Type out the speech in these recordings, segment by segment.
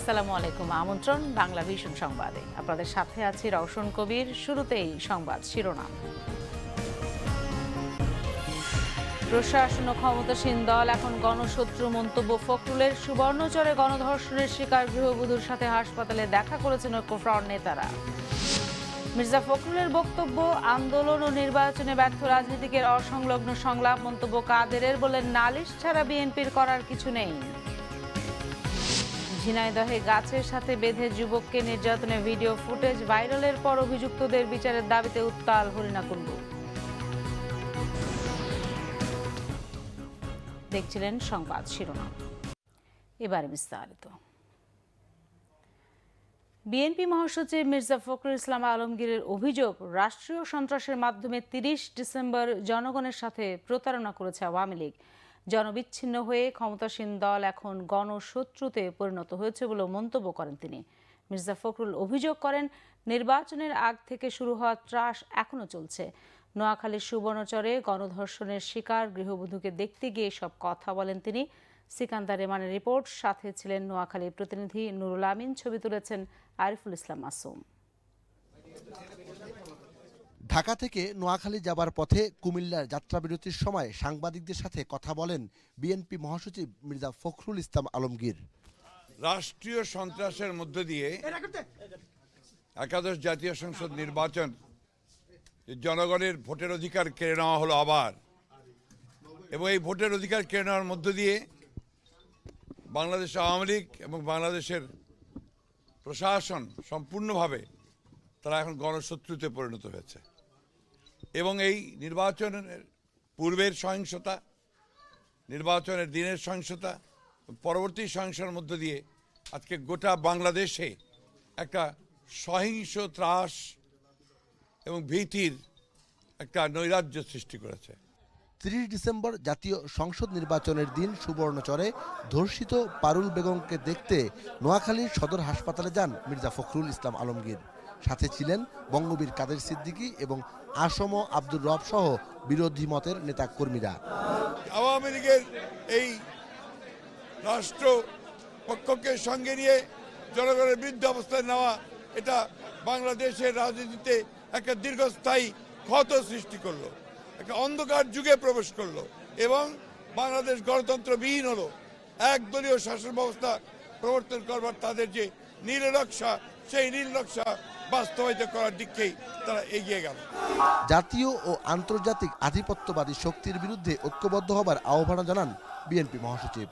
আসসালামু আলাইকুম। আমন্ত্রণ বাংলা ভিশন সংবাদে। আপনাদের সাথে আছি রওশন কবির। শুরুতেই সংবাদ শিরোনাম। প্রশাসন ও ক্ষমতাসীন দল এখন গণশত্রু মন্তব্য ফখরুলের। সুবর্ণচরে গণধর্ষণের শিকার গৃহবধূর সাথে হাসপাতালে দেখা করেছেন ঐক্যফ্রন্ট নেতারা। মির্জা ফখরুলের বক্তব্য, আন্দোলন ও নির্বাচনে ব্যর্থ রাজনীতিকের অসংলগ্ন সংলাপ। মন্তব্য কাদেরের, বলেন নালিশ ছাড়া বিএনপির করার কিছু নেই। ঝিনাইদহে গাছের সাথে বেঁধে যুবককে নির্যাতনের ভিডিও ফুটেজ ভাইরালের পর অভিযুক্তদের বিচারের দাবিতে উত্তাল হরিণাকুণ্ডু। দেখছিলেন সংবাদ শিরোনাম, এবারে বিস্তারিত। বিএনপি মহাসচিব মির্জা ফখরুল ইসলাম আলমগীরের অভিযোগ, রাষ্ট্রীয় সন্ত্রাসের মাধ্যমে ৩০ ডিসেম্বর জনগণের সাথে প্রতারণা করেছে আওয়ামী লীগ। জনবিচ্ছিন্ন হয়ে ক্ষমতাসীন দল এখন গণশত্রুতে পরিণত হয়েছে বলে মন্তব্য করেন তিনি। মির্জা ফখরুল অভিযোগ করেন, নির্বাচনের আগ থেকে শুরু হওয়া ত্রাস এখনো চলছে। নোয়াখালীর সুবর্ণচরে গণধর্ষণের শিকার গৃহবধূকে দেখতে গিয়ে সব কথা বলেন তিনি। সিকান্দার রেমানের রিপোর্ট, সাথে ছিলেন নোয়াখালীর প্রতিনিধি নুরুল আমিন। ছবি তুলেছেন আরিফুল ইসলাম মাসুম। ঢাকা থেকে নোয়াখালী যাবার পথে কুমিল্লার যাত্রাবিরতির সময় সাংবাদিকদের সাথে কথা বলেন বিএনপি মহাসচিব মির্জা ফখরুল ইসলাম আলমগীর। রাষ্ট্রীয় সন্ত্রাসের মধ্য দিয়ে একাদশ জাতীয় সংসদ নির্বাচন, জনগণের ভোটের অধিকার কেড়ে নেওয়া হলো আবার, এবং এই ভোটের অধিকার কেড়ে নেওয়ার মধ্য দিয়ে বাংলাদেশ আওয়ামী লীগ এবং বাংলাদেশের প্রশাসন সম্পূর্ণভাবে তারা এখন গণশত্রুতে পরিণত হয়েছে। এবং এই নির্বাচনের পূর্বের সহিংসতা, নির্বাচনের দিনের সহিংসতা, পরবর্তী সহিংসার মধ্য দিয়ে আজকে গোটা বাংলাদেশে একটা সহিংস ত্রাস এবং ভীতির একটা নৈরাজ্য সৃষ্টি করেছে। ৩০ ডিসেম্বর জাতীয় সংসদ নির্বাচনের দিন সুবর্ণচরে ধর্ষিত পারুল বেগমকে দেখতে নোয়াখালীর সদর হাসপাতালে যান মির্জা ফখরুল ইসলাম আলমগীর। সাথে ছিলেন বঙ্গবীর কাদের সিদ্দিকী এবং আসম আব্দুর রব সহ বিরোধী মতের নেতা কর্মীরা। আওয়ামী লীগের এই রাষ্ট্র পক্ষকে সঙ্গে নিয়ে জনগণের বিরুদ্ধে অবস্থান নেওয়া, এটা বাংলাদেশের রাজনীতিতে একটা দীর্ঘস্থায়ী ক্ষত সৃষ্টি করলো, একটা অন্ধকার যুগে প্রবেশ করলো এবং বাংলাদেশ গণতন্ত্রবিহীন হলো। একদলীয় শাসন ব্যবস্থা প্রবর্তন করবার তাদের যে নীল নকশা, সেই নীল নকশা বাস্তবায়িত করার দিকেই তারা এগিয়ে গেল। জাতীয় ও আন্তর্জাতিক আধিপত্যবাদী শক্তির বিরুদ্ধে ঐক্যবদ্ধ হবার আহ্বান জানান বিএনপি মহাসচিব।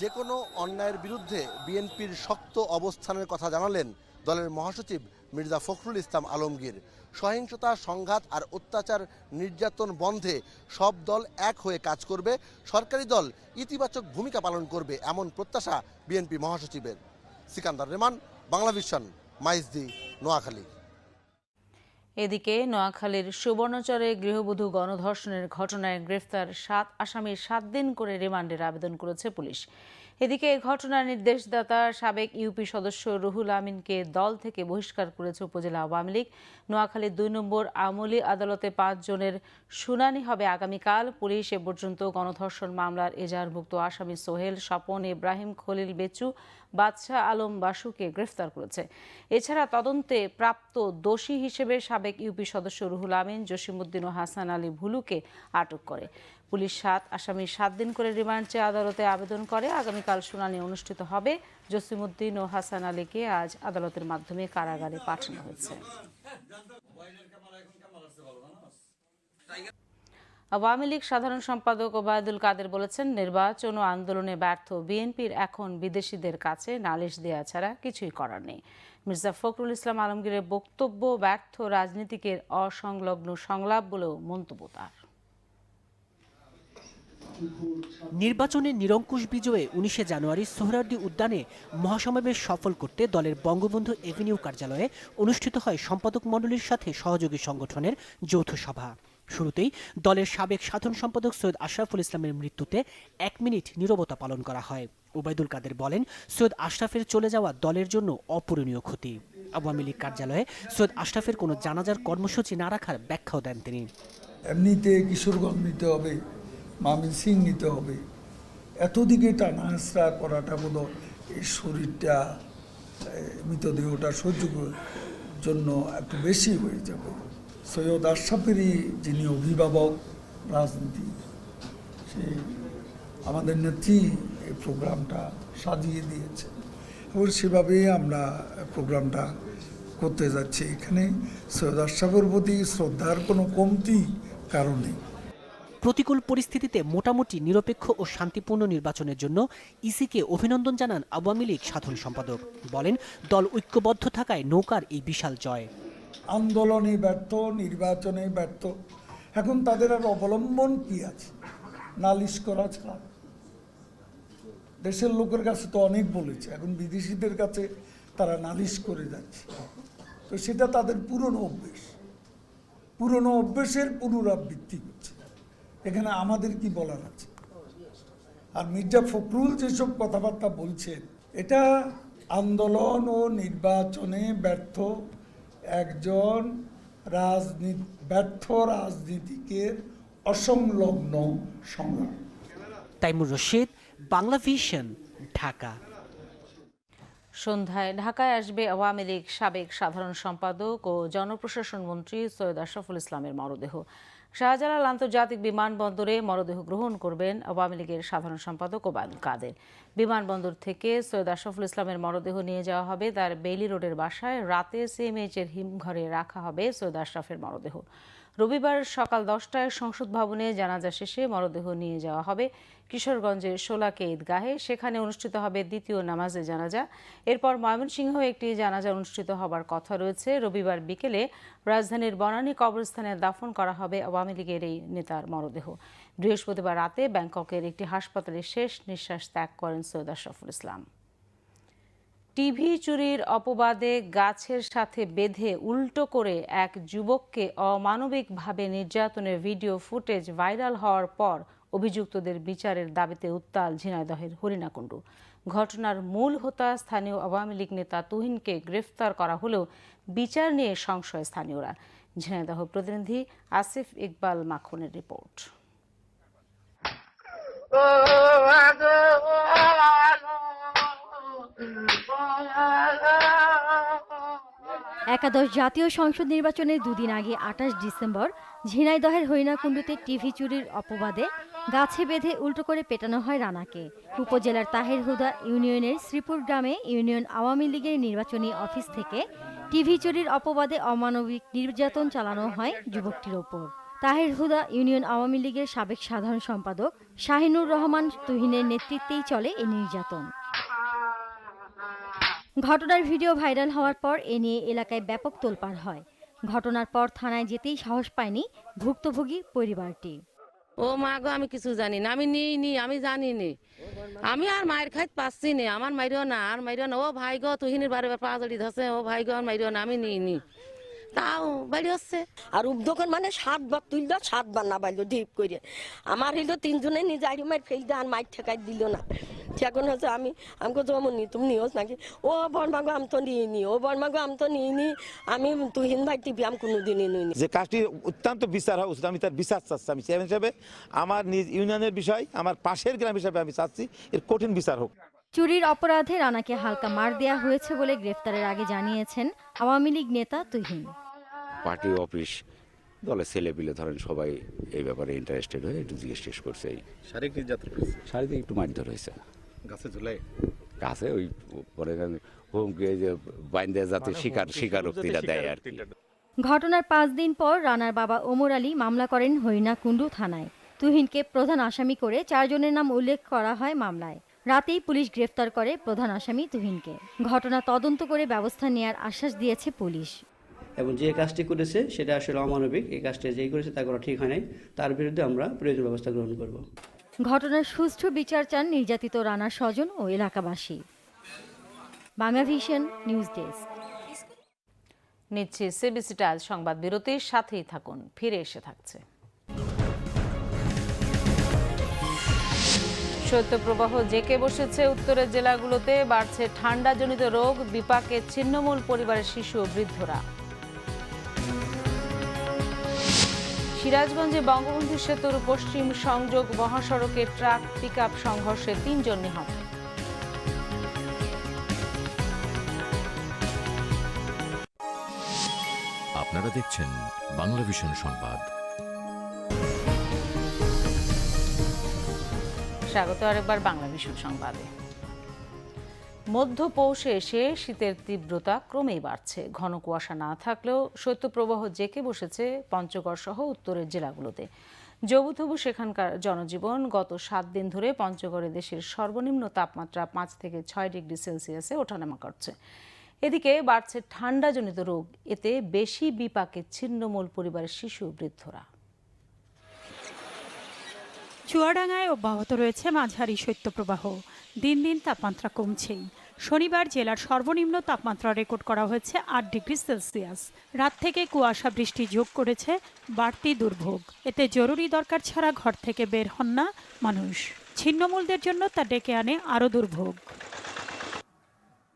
যে কোনো অন্যায়ের বিরুদ্ধে বিএনপির শক্ত অবস্থানের কথা জানালেন দলের মহাসচিব মির্জা ফখরুল ইসলাম আলমগীর। সহিংসতা, সংঘাত আর অত্যাচার নির্যাতন বন্ধে সব দল এক হয়ে কাজ করবে, সরকারি দল ইতিবাচক ভূমিকা পালন করবে, এমন প্রত্যাশা বিএনপি মহাসচিবের। সিকান্দার রেমান, বাংলা ভিশন, মাইজদি, নোয়াখালী। এদিকে নোয়াখালীর সুবর্ণচরে গৃহবধূ গণধর্ষণের ঘটনায় গ্রেফতার ৭ আসামির ৭ দিন করে রিমান্ডের আবেদন করেছে পুলিশ। এদিকে এই ঘটনার নির্দেশদাতা সাবেক ইউপি সদস্য রুহুল আমিনকে দল থেকে বহিষ্কার করেছে উপজেলা আওয়ামী লীগ। নোয়াখালীর ২ নম্বর আমলি আদালতে ৫ জনের শুনানি হবে আগামীকাল। পুলিশ এ পর্যন্ত গণধর্ষণ মামলার এজাহারভুক্ত আসামি সোহেল, স্বপন, ইব্রাহিম, খলিল, বেচু, বাদশাহ আলম বাসুকে গ্রেফতার করেছে। এছাড়া তদন্তে প্রাপ্ত দোষী হিসেবে সাবেক ইউপি সদস্য রুহুল আমিন, জসিমউদ্দিন ও হাসান আলী ভুলুকে আটক করে। পুলিশ ৭ আসামির ৭ দিন করে রিমান্ড চেয়ে আদালতে আবেদন করে। আগামীকাল শুনানি অনুষ্ঠিত হবে। জসিমউদ্দিন ও হাসান আলীকে আজ আদালতের মাধ্যমে কারাগারে পাঠানো হয়েছে। আওয়ামী লীগ সাধারণ সম্পাদক ওবায়দুল কাদের বলেছেন, নির্বাচন ও আন্দোলনে ব্যর্থ বিএনপির এখন বিদেশিদের কাছে নালিশ দেওয়া ছাড়া কিছুই করার নেই। মির্জা ফখরুল ইসলাম আলমগীরের বক্তব্য ব্যর্থ রাজনীতিকের অসংলগ্ন সংলাপ বলেও মন্তব্য তার। নির্বাচনে নিরঙ্কুশ বিজয়ে ১৯ জানুয়ারি সোহরাওয়ার্দী উদ্যানে মহাসমাবেশ সফল করতে দলের বঙ্গবন্ধু এভিনিউ কার্যালয়ে অনুষ্ঠিত হয় সম্পাদক মণ্ডলীর সাথে সহযোগী সংগঠনের যৌথ সভা। শুরুতেই দলের সাবেক সাধারণ সম্পাদক সৈয়দ আশরাফুল ইসলামের মৃত্যুতে ১ মিনিট নীরবতা পালন করা হয়। ওবায়দুল কাদের বলেন, সৈয়দ আশরাফের চলে যাওয়া দলের জন্য অপূরণীয় ক্ষতি। আওয়ামী লীগ কার্যালয়ে সৈয়দ আশরাফের কোনো জানাজার কর্মসূচি না রাখার ব্যাখ্যাও দেন তিনি। এমনিতে কিশোরগঞ্জ নিতে হবে, মামিন সিং নিতে হবে, এত দিকে টানা হেঁচড়া করাটা বোধ এই শরীরটা মৃতদেহটা সহ্য করার জন্য একটু বেশি হয়ে যাবে। সৈয়দ আশরাফেরই যিনি অভিভাবক রাজনীতি, সেই আমাদের নেত্রী এই প্রোগ্রামটা সাজিয়ে দিয়েছে এবং সেভাবেই আমরা প্রোগ্রামটা করতে যাচ্ছি। এখানে সৈয়দ আশরাফের প্রতি শ্রদ্ধার কোনো কমতি কারণে প্রতিকূল পরিস্থিতিতে মোটামুটি নিরপেক্ষ ও শান্তিপূর্ণ নির্বাচনের জন্য ইসিকে অভিনন্দন জানান আওয়ামী লীগ সাধারণ সম্পাদক। বলেন, দল ঐক্যবদ্ধ থাকায় নৌকার এই বিশাল জয়। আন্দোলনে ব্যর্থ, নির্বাচনে ব্যর্থ, এখন তাদের আর অবলম্বন কি আছে? নালিশ করা ছাড়া। দেশের লোকের কাছে তো অনেক বলেছে, এখন বিদেশিদের কাছে তারা নালিশ করে যাচ্ছে। তো সেটা তাদের পুরনো অভ্যেস, পুরনো অভ্যেসের পুনরাবৃত্তি হচ্ছে। এখানে আমাদের কি বলার আছে? আর মির্জা ফখরুল যেসব কথাবার্তা বলছেন, এটা আন্দোলন ও নির্বাচনে ব্যর্থ একজন ব্যর্থ রাজনীতিকের অসংলগ্ন সংগ্রাম। তাইমুর রশিদ, বাংলা ভিশন, ঢাকা। সন্ধ্যায় ঢাকায় আসবে আওয়ামী লীগ সাবেক সাধারণ সম্পাদক ও জনপ্রশাসন মন্ত্রী সৈয়দ আশরাফুল ইসলামের মরদেহ। শাহজালাল আন্তর্জাতিক বিমানবন্দরে মরদেহ গ্রহণ করবেন আওয়ামী লীগের সাধারণ সম্পাদক ওবায়দুল কাদের। বিমানবন্দর থেকে সৈয়দ আশরাফুল ইসলামের মরদেহ নিয়ে যাওয়া হবে তার বেইলি রোডের বাসায়। রাতে সিএমএইচের হিমঘরে রাখা হবে সৈয়দ আশরাফের মরদেহ। রবিবার সকাল 10টায় সংসদ ভবনে জানাজা শেষে মরদেহ নিয়ে যাওয়া হবে কিশোরগঞ্জের শোলাকে ঈদগাহে। সেখানে অনুষ্ঠিত হবে দ্বিতীয় নামাজে জানাজা। এরপর ময়মনসিংহ একটি জানাজা অনুষ্ঠিত হবার কথা রয়েছে। রবিবার বিকেলে রাজধানীর বনানী কবরস্থানে দাফন করা হবে আওয়ামী লীগের এই নেতার মরদেহ। বৃহস্পতিবার রাতে ব্যাংককের একটি হাসপাতালে শেষ নিঃশ্বাস ত্যাগ করেন সৈয়দ আশরাফুল ইসলাম। টিভি চুরির অপবাদে গাছের সাথে বেঁধে উল্টো করে এক যুবককে অমানবিকভাবে নির্যাতনের ভিডিও ফুটেজ ভাইরাল হওয়ার পর অভিযুক্তদের বিচারের দাবিতে উত্তাল ঝিনাইদহের হরিণাকুণ্ডু। ঘটনার মূল হোতা স্থানীয় আওয়ামী লীগ নেতা তুহিনকে গ্রেফতার করা হলেও বিচার নিয়ে সংশয় স্থানীয়রা। ঝিনাইদহ প্রতিনিধি আসিফ ইকবাল মাখনের রিপোর্ট। একাদশ জাতীয় সংসদ নির্বাচনের দুদিন আগে ২৮ ডিসেম্বর ঝিনাইদহের হরিণাকুণ্ডুতে টিভি চুরির অপবাদে গাছে বেঁধে উল্টো করে পেটানো হয় রানাকে। উপজেলার তাহের হুদা ইউনিয়নের শ্রীপুর গ্রামে ইউনিয়ন আওয়ামী লীগের নির্বাচনী অফিস থেকে টিভি চুরির অপবাদে অমানবিক নির্যাতন চালানো হয় যুবকটির ওপর। তাহের হুদা ইউনিয়ন আওয়ামী লীগের সাবেক সাধারণ সম্পাদক শাহিনুর রহমান তুহিনের নেতৃত্বেই চলে এই নির্যাতন। ঘটনার ভিডিও ভাইরাল হওয়ার পর এ নিয়ে এলাকায় ব্যাপক তোলপাড় হয়। ঘটনার পর থানায় যেতেই সাহস পায়নি ভুক্তভোগী পরিবারটি। ও মা গো, আমি কিছু জানি না, আমি নিইনি, আমি জানি নি, আমি আর মায়ের খাইতে পাচ্ছি না, আমার মাইরিও না, আর মাইরিও না। ও ভাই গো, তুহিনের বারে পা জড়ি ধরছে, ও ভাই গো, আর মাইরিও না, আমি নিইনি, তাও বাড়ি হচ্ছে। আর উপদোকান মানে 7 বার তুললো, 7 বার না বাইলো ডিপ করে। আমার হইলো 3 জনে নিজে আইডি মাইর ফেলতে আর মাইর ঠেকাই দিল না। এখন হচ্ছে আমাকে যেমন নি তুমি নিওস নাকি, ও বর্মাগো আমি তো নিইনি, ও বর্মাগো আমি তো নিইনি, আমি তুহিন ভাই টিভি আমি কোনোদিনই নিইনি। যে কাজটি অত্যন্ত বিচার হওয়া উচিত, আমি তার বিচার চাচ্ছি। আমি চেয়ারম্যান হিসাবে আমার নিজ ইউনিয়নের বিষয়, আমার পাশের গ্রাম হিসাবে আমি চাচ্ছি এর কঠিন বিচার হোক। চুরির অপরাধে রানাকে হালকা মার দেয়া হয়েছে বলে গ্রেফতারের আগে জানিয়েছেন আওয়ামী লীগ নেতা তুহিন। পার্টি অফিস দলের ছেলে পিলে ধরেন সবাই এই ব্যাপারে ইন্টারেস্টেড হয়ে একটু জিজ্ঞেস করছে। এই শারীরিক নির্যাতন করেছে, শারীরিক একটু মারধর হয়েছে, গাছে ঝুলাই, গাছে ওই পরে হুমকি যে বাইন্দে যাতে স্বীকারোক্তিরা দেয় আর কি। ঘটনার 5 দিন পর রানার বাবা ওমর আলী মামলা করেন হরিণাকুণ্ডু থানায়। তুহিনকে প্রধান আসামি করে 4 জনের নাম উল্লেখ করা হয় মামলায়। রাতেই পুলিশ গ্রেফতার করে প্রধান আসামি তুহিনকে। ঘটনা তদন্ত করে ব্যবস্থা নেয়ার আশ্বাস দিয়েছে পুলিশ। এবং যে কাজটি করেছে সেটা আসলে অমানবিক, এই কাজটি যেই করেছে তা করা ঠিক হয় নাই, তার বিরুদ্ধে আমরা প্রয়োজনীয় ব্যবস্থা গ্রহণ করব। ঘটনার সুষ্ঠু বিচার চান নির্যাতিত রানার স্বজন ও এলাকাবাসী। Bangla vision news desk. নিচ্ছে সিবিসি টাইলস সংবাদ বিরতির সাথেই থাকুন, ফিরে এসে থাকছে। শৈত্যপ্রবাহ জেঁকে বসেছে উত্তরের জেলাগুলোতে, বাড়ছে ঠান্ডাজনিত রোগ, বিপাকে ছিন্নমূল পরিবারের শিশু ও বৃদ্ধরা। সিরাজগঞ্জে বঙ্গবন্ধু সেতুর পশ্চিম সংযোগ মহাসড়কে ট্রাক পিকআপ সংঘর্ষে 3 জন নিহত। আপনারা দেখছেন বাংলা ভিশন সংবাদ। স্বাগত আরেকবার বাংলা ভিশন সংবাদে। মধ্য পৌষে এসে শীতের তীব্রতা ক্রমেই বাড়ছে। ঘন কুয়াশা না থাকলেও শৈত্যপ্রবাহ জেঁকে বসেছে পঞ্চগড় সহ উত্তরের জেলাগুলোতে। জবুথবু সেখানকার জনজীবন। গত 7 দিন ধরে পঞ্চগড়ে দেশের সর্বনিম্ন তাপমাত্রা 5 থেকে 6 ডিগ্রি সেলসিয়াসে ওঠানামা করছে। এদিকে বাড়ছে ঠান্ডাজনিত রোগ। এতে বেশি বিপাকে ছিন্নমূল পরিবারের শিশু বৃদ্ধরা। চুয়াডাঙ্গায় অব্যাহত রয়েছে মাঝারি শৈত্যপ্রবাহ। দিন দিন তাপমাত্রা কমছেই। শনিবার জেলার সর্বনিম্ন তাপমাত্রা রেকর্ড করা হয়েছে 8 ডিগ্রি সেলসিয়াস। রাত থেকে কুয়াশা বৃষ্টি যোগ করেছে বাড়তি দুর্ভোগ। এতে জরুরি দরকার ছাড়া ঘর থেকে বের হন না মানুষ। ছিন্নমূলদের জন্য তা ডেকে আনে আরও দুর্ভোগ।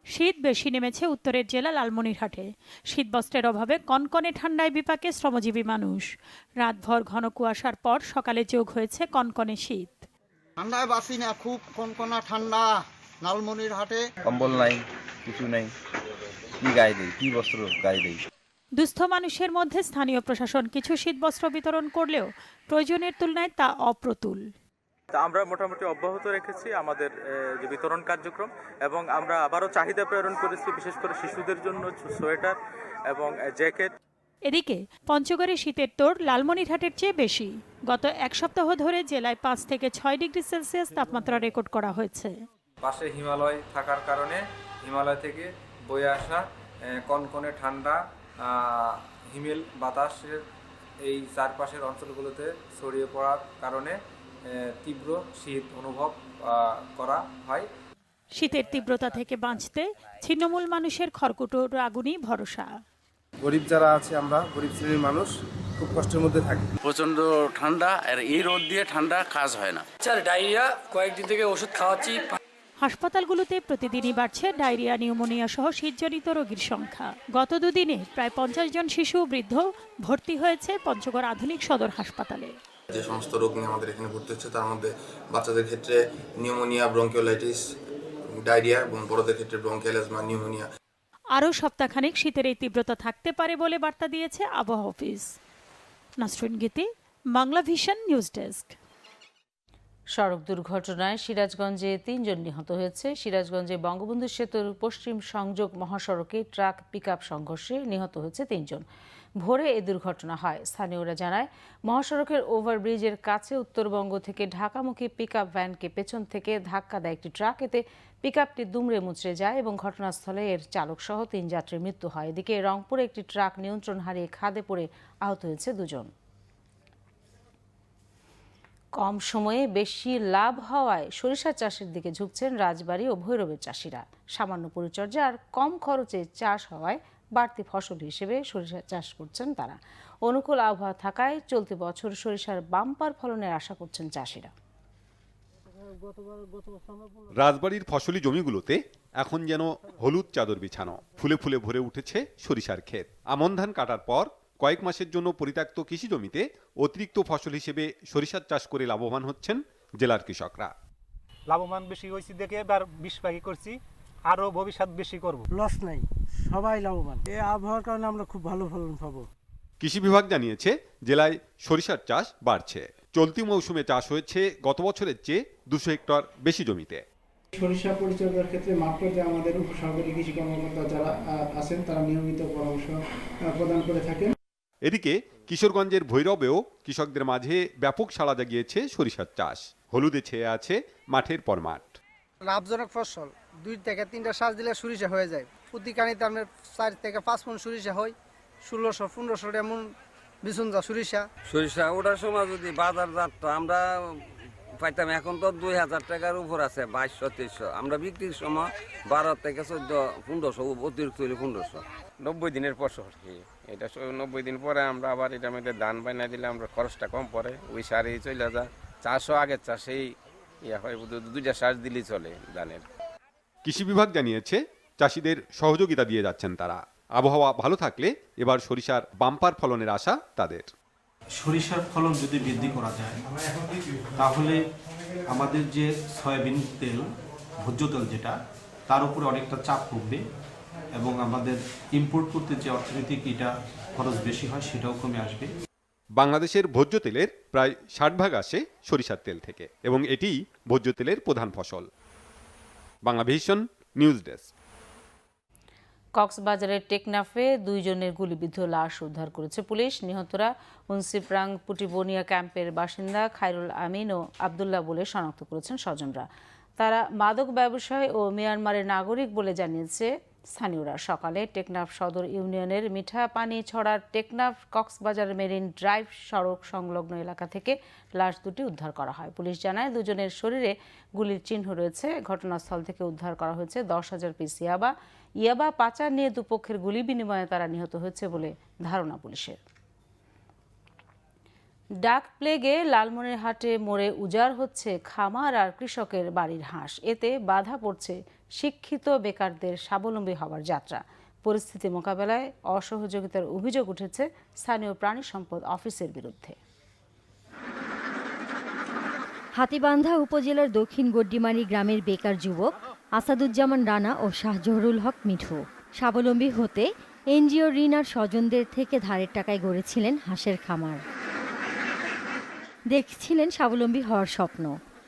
শীত বেশি নেমেছে উত্তরের জেলা লালমনিরহাটে। শীতবস্ত্রের অভাবে কনকনে ঠান্ডায় বিপাকে শ্রমজীবী মানুষ। রাতভর ঘন কুয়াশার পর সকালে যোগ হয়েছে কনকনে শীত। ঠান্ডায় বাসি না, খুব কনকনা ঠান্ডা লালমনিরহাটে। কম্বল নাই, কিছু নাই, কি গায়ে দেই, কি বস্ত্র গায়ে দেই। দুস্থ মানুষের মধ্যে স্থানীয় প্রশাসন কিছু শীতবস্ত্র বিতরণ করলেও প্রয়োজনের তুলনায় তা অপ্রতুল। আমরা মোটামুটি অব্যাহত রেখেছি আমাদের যে বিতরণ কার্যক্রম, এবং আমরা আবারও চাহিদা প্রেরণ করেছি বিশেষ করে শিশুদের জন্য সোয়েটার এবং জ্যাকেট। এদিকে পঞ্চগড়ে শীতের তোড় লালমনিরহাটের চেয়ে বেশি। গত 1 সপ্তাহ ধরে জেলায় 5 থেকে 6 ডিগ্রি সেলসিয়াস তাপমাত্রা রেকর্ড করা হয়েছে। পাশে হিমালয় থাকার কারণে হিমালয় থেকে বয়ে আসা কনকনে ঠান্ডা হিমেল বাতাসের এই চারপাশের অঞ্চলগুলোতে ছড়িয়ে পড়ার কারণে তীব্র শীত অনুভব করা হয়। শীতের তীব্রতা থেকে বাঁচতে ছিন্নমূল মানুষের খড়কুটোর আগুনই ভরসা। গরিব যারা আছে, আমরা গরিব শ্রেণীর মানুষ খুব কষ্টের মধ্যে থাকি। প্রচন্ড ঠান্ডা, আর এই রোদ দিয়ে ঠান্ডা কাজ হয় না। ডায়রিয়া, কয়েকদিন থেকে ওষুধ খাওয়াচ্ছি। হাসপাতালগুলোতে প্রতিদিনই বাড়ছে ডায়রিয়া, নিউমোনিয়া সহ শীতজনিত রোগীর সংখ্যা। গত 2 দিনে প্রায় 50 জন শিশু বৃদ্ধ ভর্তি হয়েছে পঞ্চগড় আধুনিক সদর হাসপাতালে। যে সমস্ত রোগ নিয়ে আমাদের এখানে ভর্তি হচ্ছে তার মধ্যে বাচ্চাদের ক্ষেত্রে নিউমোনিয়া, ব্রঙ্কিওলাইটিস, ডায়রিয়া, এবং বড়দের ক্ষেত্রে ব্রঙ্কিয়াল অ্যাজমা, নিউমোনিয়া। আরও সপ্তাহখানেক শীতের এই তীব্রতা থাকতে পারে বলে বার্তা দিয়েছে আবহাওয়া অফিস। নাসরিন গীতি, বাংলা ভিশন নিউজ ডেস্ক। সড়ক দুর্ঘটনায় সিরাজগঞ্জে 3 জন নিহত হয়েছে। সিরাজগঞ্জে বঙ্গবন্ধু সেতুর পশ্চিম সংযোগ মহাসড়কে ট্রাক পিকআপ সংঘর্ষে নিহত হয়েছে 3 জন। ভোরে এই দুর্ঘটনা হয়। স্থানীয়রা জানায়, মহাসড়কের ওভারব্রিজের কাছে উত্তরবঙ্গ থেকে ঢাকামুখী পিকআপ ভ্যানকে পেছন থেকে ধাক্কা দেয় একটি ট্রাক। এতে পিকআপটি দুমড়ে মুচড়ে যায় এবং ঘটনাস্থলে এর চালক সহ 3 যাত্রীর মৃত্যু হয়। এদিকে রংপুরে একটি ট্রাক নিয়ন্ত্রণ হারিয়ে খাদে পড়ে আহত হয়েছে 2 জন। কম সময়ে বেশি লাভ হওয়ায় সরিষা চাষের দিকে ঝুঁকছেন রাজবাড়ী ও ভৈরবের চাষিরা। সামান্য পরিচর্যা আর কম খরচে চাষ হওয়ায় বাড়তি ফসল হিসেবে সরিষা চাষ করছেন তারা। অনুকূল আবহাওয়া থাকায় চলতি বছর সরিষার বাম্পার ফলনের আশা করছেন চাষিরা। রাজবাড়ীর ফসলি জমিগুলোতে এখন যেন হলুদ চাদর বিছানো। ফুলে ফুলে ভরে উঠেছে সরিষার ক্ষেত। আমন ধান কাটার পর কয়েক মাসের জন্য পরিত্যক্ত কৃষি জমিতে অতিরিক্ত ফসল হিসেবে সরিষার চাষ করে লাভবান হচ্ছেন জেলার কৃষকরা। লাভবান বেশি হয়েছি দেখে এবার 20 ভাগই করছি, আরো ভবিষ্যৎ বেশি করব। লস নাই, সবাই লাভবান। এই আবহাওয়ার কারণে আমরা খুব ভালো ফলন পাবো। কৃষি বিভাগ জানিয়েছে জেলায় সরিষার চাষ বাড়ছে। চলতি মৌসুমে চাষ হয়েছে গত বছরের চেয়ে 200 হেক্টর বেশি জমিতে। সরিষা পরিচর্যার ক্ষেত্রে মাঠপর্যায়ে যে আমাদের উপসহকারী কৃষি কর্মকর্তা যারা আছেন তারা নিয়মিত পরামর্শ প্রদান করে থাকেন। এদিকে কিশোরগঞ্জের ভৈরবেও কৃষকদের মাঝে ব্যাপক সাড়া জাগিয়েছে সরিষার চাষ। হলুদে ছেয়ে আছে মাঠের পর মাঠ। লাভজনক ফসল, 2 থেকে 3টা শ্বাস দিলে সরিষা হয়ে যায়। প্রতি কানিতে আপনার 4 থেকে 5 মণ সরিষা হয়। 1600-1500 এমন বিছুন যা সরিষা ওটার সময় যদি বাজার যাত্রা আমরা পাইতাম, এখন তো 2000 টাকার উপর আছে, 2200-2300। আমরা বিক্রির সময় 12 থেকে 1400-1500, অতিরিক্ত হলে 1500। 90 দিনের ফসল কি এটা, 90 দিন পরে আমরা আবার এটার মধ্যে ধান বানিয়ে দিলে আমরা খরচটা কম পড়ে, ওই সারেই চলে যায়। চাষও আগের চাষেই হয়, 2টা সার দিলেই চলে ধানের। কৃষি বিভাগ জানিয়েছে চাষিদের সহযোগিতা দিয়ে যাচ্ছেন তারা। আবহাওয়া ভালো থাকলে এবার সরিষার বাম্পার ফলনের আশা তাদের। সরিষার ফলন যদি বৃদ্ধি করা যায় তাহলে আমাদের যে সয়াবিন তেল, ভোজ্য তেল যেটা, তার উপরে অনেকটা চাপ কমবে এবং আমাদের ইম্পোর্ট করতে যে অর্থনৈতিক এটা খরচ বেশি হয় সেটাও কমে আসবে। বাংলাদেশের ভোজ্য তেলের প্রায় 60% আসে সরিষার তেল থেকে এবং এটিই ভোজ্য তেলের প্রধান ফসল। Banglavision news desk. কক্সবাজারের টেকনাফে 2 জনের গুলিবিদ্ধ লাশ উদ্ধার করেছে পুলিশ। নিহতরা উনসিপ্রাং পুটিবনিয়া ক্যাম্পের বাসিন্দা খায়রুল আমিন ও আব্দুল্লাহ বলে শনাক্ত করেছেন স্বজনরা। তারা মাদক ব্যবসায়ী ও মিয়ানমারের নাগরিক বলে জানিয়েছে স্থানীয়রা। সকালে টেকনাফ সদর ইউনিয়নের মিঠা পানি ছড়ার টেকনাফ কক্সবাজার মেরিন ড্রাইভ সড়ক সংলগ্ন এলাকা থেকে লাশ দুটি উদ্ধার করা হয়। পুলিশ জানায় 2 জনের শরীরে গুলির চিহ্ন রয়েছে। ঘটনাস্থল থেকে উদ্ধার করা হয়েছে 10,000 পিস ইয়াবা পাচার নিয়ে দুপক্ষের গুলি বিনিময়ে তারা নিহত হয়েছে বলে ধারণা পুলিশের। ডাক প্লেগে লালমনিরহাটে মোড়ে উজাড় হচ্ছে খামার আর কৃষকের বাড়ির হাঁস। এতে বাধা পড়ছে শিক্ষিত বেকারদের স্বাবলম্বী হওয়ার যাত্রা। পরিস্থিতি মোকাবেলায় অসহযোগিতার অভিযোগ উঠেছে স্থানীয় প্রাণী সম্পদ অফিসের বিরুদ্ধে। হাতীবান্ধা উপজেলার দক্ষিণ গড্ডিমারি গ্রামের বেকার যুবক আসাদুজ্জামান রানা ও শাহজহুরুল হক মিঠু স্বাবলম্বী হতে এনজিও ঋণ আর স্বজনদের থেকে ধারের টাকায় গড়েছিলেন হাঁসের খামার। দেখছিলেন স্বাবলম্বী হওয়ার স্বপ্ন,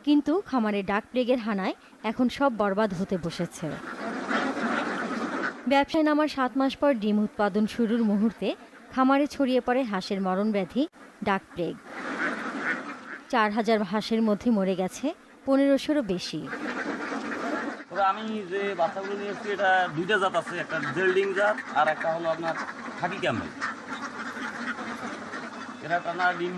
কিন্তু খামারে ডাক প্লেগের হানায় এখন সব বরবাদ হতে বসেছে। ব্যবসায় নামার 7 মাস পর ডিম উৎপাদন শুরুর মুহূর্তে খামারে ছড়িয়ে পড়ে হাঁসের মরণব্যাধি ডাক প্লেগ। 4,000 হাঁসের মধ্যে মরে গেছে 1500-এরও বেশি। আমি যে বাচ্চাগুলো নিয়ে এসেছি এটা 2টা জাত আছে, একটা জেল্ডিং জাত আর একটা হলো আপনার খাকি ক্যামেল। এটা টানা ডিম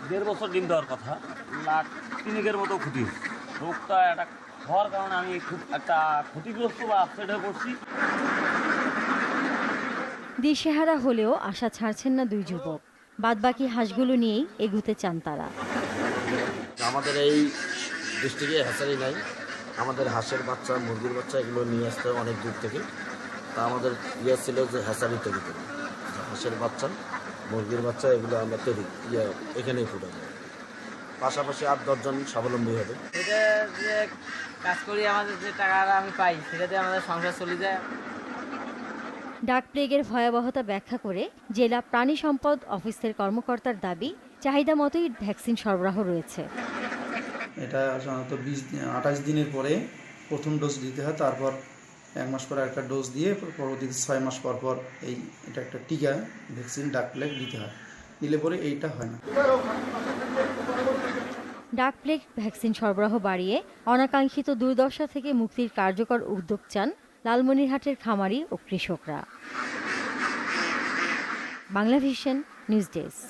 1.5 বছর ডিম দেওয়ার কথা, 1,03,000-এর মতো ক্ষতি হচ্ছে। রোগটা এটা হওয়ার কারণে আমি খুব একটা ক্ষতিগ্রস্ত বা আপসেট হয়ে পড়ছি। দিশেহারা হলেও আশা ছাড়ছেন না 2 যুবক। বাদবাকি হাঁসগুলো নিয়েই এগুতে চান তারা। আমাদের এই ডিস্ট্রিক্টে হ্যাচারি নাই, আমাদের হাঁসের বাচ্চা মুরগির বাচ্চা এগুলো নিয়ে আসতে হয় অনেক দূর থেকে। তা আমাদের ছিল যে হ্যাচারি তৈরি করি, হাঁসের বাচ্চা মুরগির বাচ্চা এগুলো আমরা তৈরি এখানেই ফুটাবো। পাশাপাশি 8-10 জন স্বাবলম্বী হবে। এটা যে কাজ করি আমাদের যে টাকাটা আমি পাই সেটাতে আমাদের সংসার চলে যায়। ডাক প্লেগের ভয়াবহতা ব্যাখ্যা করে জেলা প্রাণী সম্পদ অফিসের কর্মকর্তার দাবি, চাহিদা মতোই ভ্যাকসিন সরবরাহ রয়েছে। এটা সাধারণত 28 দিনের পরে প্রথম ডোজ দিতে হয়, তারপর 1 মাস পরে একটা ডোজ দিয়ে পরবর্তীতে 6 মাস পর পর এটা একটা টিকা ভ্যাকসিন ডাক প্লেগ দিতে হয়। দিলে পরে এইটা হয় না। ডাক প্লেগ ভ্যাকসিন সরবরাহ বাড়িয়ে অনাকাঙ্ক্ষিত দুর্দশা থেকে মুক্তির কার্যকর উদ্যোগ চান লালমনিরহাটের খামারি ও কৃষকরা। Banglavision news desk.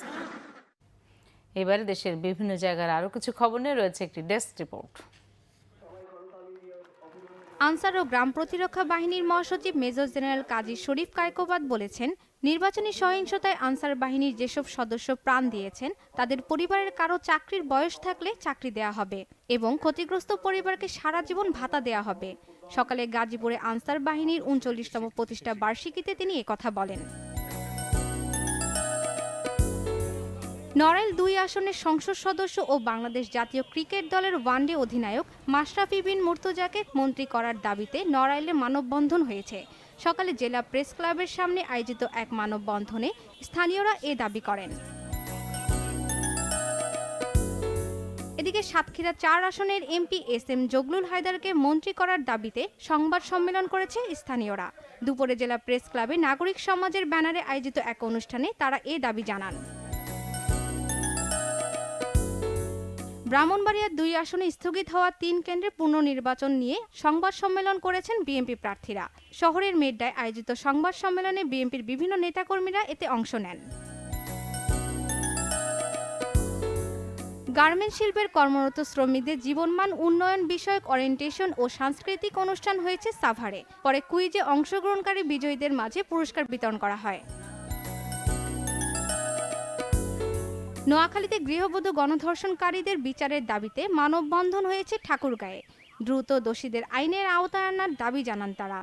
এবারে দেশের বিভিন্ন জায়গার আরও কিছু খবর নিয়ে রয়েছে একটি ডেস্ক রিপোর্ট। আনসার ও গ্রাম প্রতিরক্ষা বাহিনীর মহাসচিব মেজর জেনারেল কাজী শরীফ কায়কোবাদ বলেছেন, নির্বাচনী সহিংসতায় আনসার বাহিনীর যেসব সদস্য প্রাণ দিয়েছেন তাদের পরিবারের কারো চাকরির বয়স থাকলে চাকরি দেয়া হবে এবং ক্ষতিগ্রস্ত পরিবারকে সারা জীবন ভাতা দেয়া হবে। সকালে গাজীপুরে আনসার বাহিনীর 39তম প্রতিষ্ঠা বার্ষিকীতে তিনি একথা বলেন। নড়াইল 2 আসনের সংসদ সদস্য ও বাংলাদেশ জাতীয় ক্রিকেট দলের ওয়ানডে অধিনায়ক মাশরাফি বিন মুর্তজাকে মন্ত্রী করার দাবিতে নড়াইলে মানববন্ধন হয়েছে। সকালে জেলা প্রেস ক্লাবের সামনে আয়োজিত এক মানববন্ধনে স্থানীয়রা এ দাবি করেন। এদিকে সাতক্ষীরা 4 আসনের এমপি SM জগলুল হায়দারকে মন্ত্রী করার দাবিতে সংবাদ সম্মেলন করেছে স্থানীয়রা। দুপুরে জেলা প্রেস ক্লাবে নাগরিক সমাজের ব্যানারে আয়োজিত এক অনুষ্ঠানে তারা এ দাবি জানান। ব্রাহ্মণবাড়িয়ার 2 আসনে স্থগিত হওয়া 3 কেন্দ্রে পুনর্নির্বাচন নিয়ে সংবাদ সম্মেলন করেছেন বিএনপি প্রার্থীরা। শহরের মেড্ডায় আয়োজিত সংবাদ সম্মেলনে বিএনপির বিভিন্ন নেতাকর্মীরা এতে অংশ নেন। গার্মেন্টস শিল্পের কর্মরত শ্রমিকদের জীবনমান উন্নয়ন বিষয়ক ওরিয়েন্টেশন ও সাংস্কৃতিক অনুষ্ঠান হয়েছে সাভারে। পরে কুইজে অংশগ্রহণকারী বিজয়ীদের মাঝে পুরস্কার বিতরণ করা হয়। নোয়াখালীতে গৃহবধূ গণধর্ষণকারীদের বিচারের দাবিতে মানববন্ধন হয়েছে ঠাকুরগাঁয়ে। দ্রুত দোষীদের আইনের আওতায় আনার দাবি জানান তারা।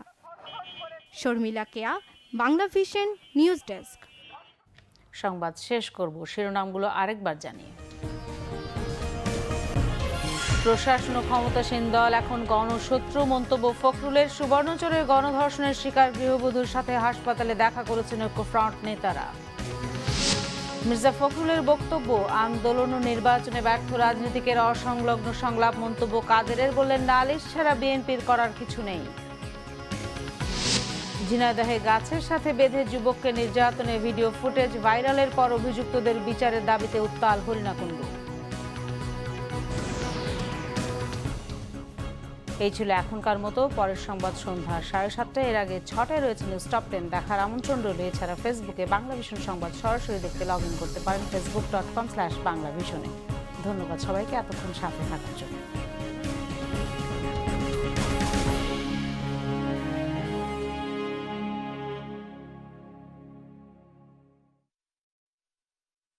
শর্মিলা কেয়া, বাংলাভিশন নিউজ ডেস্ক। সংবাদ শেষ করব শিরোনামগুলো আরেকবার জানিয়ে। প্রশাসন ও ক্ষমতাসীন দল এখন গণশত্রু, মন্তব্য ফখরুলের। সুবর্ণচরের গণধর্ষণের শিকার গৃহবধূর সাথে হাসপাতালে দেখা করেছেন ঐক্যফ্রন্ট নেতারা। মির্জা ফখরুলের বক্তব্য, আন্দোলন ও নির্বাচনে ব্যর্থ রাজনীতিকের অসংলগ্ন সংলাপ। মন্তব্য কাদেরের, বললেন নালিশ ছাড়া বিএনপির করার কিছু নেই। ঝিনাইদহে গাছের সাথে বেঁধে যুবককে নির্যাতনের ভিডিও ফুটেজ ভাইরালের পর অভিযুক্তদের বিচারের দাবিতে উত্তাল হরিণাকুণ্ড। এই ছিল এখনকার মতো। পরের সংবাদ সন্ধ্যা 7:30। এর আগে 6টায় রয়েছে নিউজ টপ 10 দেখার আমন্ত্রণ রইল। এছাড়া ফেসবুকে বাংলা ভিশন সংবাদ সরাসরি দেখতে লগ ইন করতে পারেন facebook.com/বাংলাভিশনে। ধন্যবাদ সবাইকে এতক্ষণ সাথে থাকার জন্য।